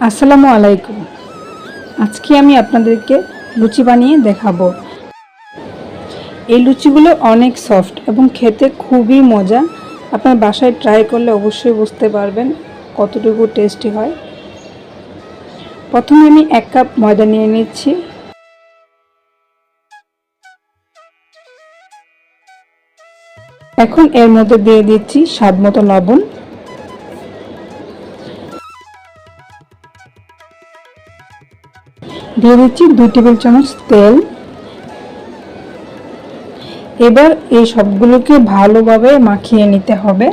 আসসালামু আলাইকুম। আজকে আমি আপনাদেরকে লুচি বানিয়ে দেখাবো। এই লুচিগুলো অনেক সফট এবং খেতে খুবই মজা। আপনার বাসায় ট্রাই করলে অবশ্যই বুঝতে পারবেন কতটুকু টেস্টি হয়। প্রথমে আমি 1 কাপ ময়দা নিয়ে নিচ্ছি। এখন এর মধ্যে দিয়ে দিচ্ছি স্বাদ মতো লবণ, দিয়ে দিচ্ছি 2 টেবিল চামচ তেল। এবার এই সবগুলোকে ভালোভাবে মাখিয়ে নিতে হবে।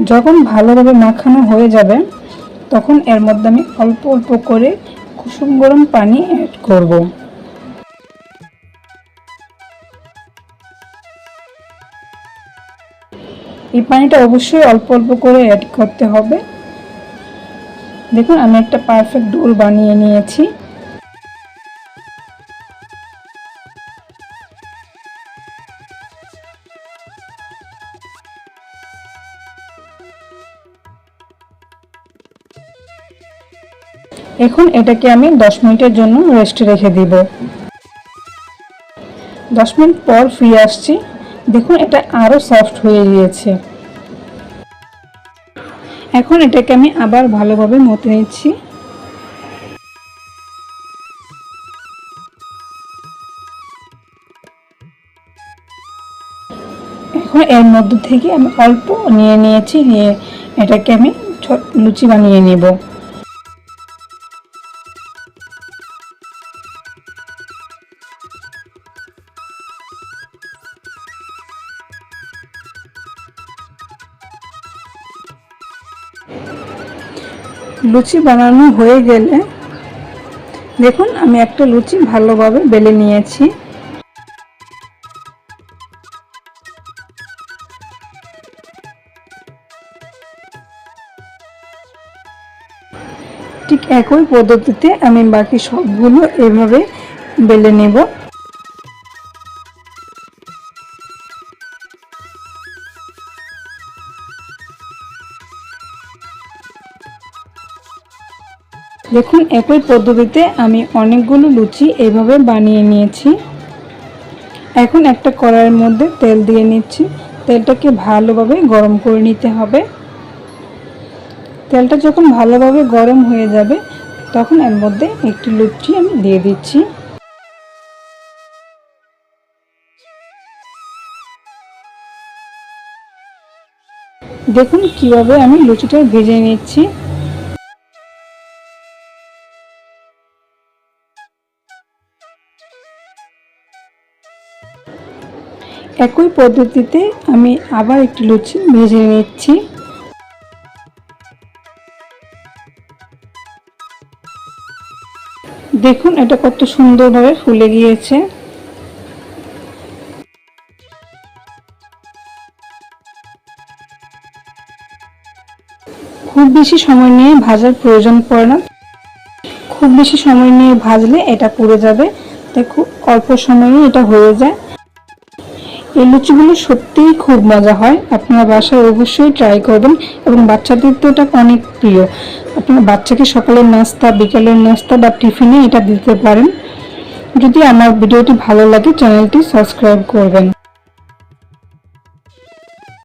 যখন ভালোভাবে মাখানো হয়ে যাবে তখন এর মধ্যে আমি অল্প অল্প করে কুসুম গরম পানি অ্যাড করব। এই পানিটা অবশ্যই অল্প অল্প করে অ্যাড করতে হবে। দেখুন আমি একটা পারফেক্ট ডো বানিয়ে নিয়েছি। এখন এটাকে আমি 10 মিনিটের জন্য রেস্টে রেখে দিব। 10 মিনিট পর ফিরে আসছি। দেখুন এটা আরো সফট হয়ে গিয়েছে। এখন এটাকে আমি আবার ভালোভাবে মথে নিচ্ছি। এখন এর মধ্যে থেকে আমি অল্প নিয়ে নিয়েছি, নিয়ে এটাকে আমি লুচি বানিয়ে নেব। লুচি বানানো হয়ে গেলে দেখুন আমি একটা লুচি ভালোভাবে বেলে নিয়েছি। ঠিক একই পদ্ধতিতে আমি বাকি সবগুলো এভাবে বেলে নেব। দেখুন একই পদ্ধতিতে আমি অনেকগুলো লুচি এভাবে বানিয়ে নিয়েছি। এখন একটা কড়াইয়ের মধ্যে তেল দিয়ে নিচ্ছি। তেলটাকে ভালোভাবে গরম করে নিতে হবে। তেলটা যখন ভালোভাবে গরম হয়ে যাবে তখন এর মধ্যে একটি লুচি আমি দিয়ে দিচ্ছি। দেখুন কিভাবে আমি লুচিটা ভেজে নিচ্ছি। একই পদ্ধতিতে আমি আবার একটি লুচি ভেজে নিচ্ছি। দেখুন এটা কত সুন্দরভাবে ফুলে গিয়েছে। খুব বেশি সময় নিয়ে ভাজার প্রয়োজন পড়ে না। খুব বেশি সময় নিয়ে ভাজলে এটা পুড়ে যাবে, তাই খুব অল্প সময়ে এটা হয়ে যায়। এই লুচিগুলো সত্যিই খুব মজা হয়। আপনারা বাসায় অবশ্যই ট্রাই করবেন এবং বাচ্চাদের তো এটা অনেক প্রিয়। আপনারা বাচ্চাকে সকালের নাস্তা, বিকালের নাস্তা বা টিফিনে এটা দিতে পারেন। যদি আমার ভিডিওটি ভালো লাগে চ্যানেলটি সাবস্ক্রাইব করবেন।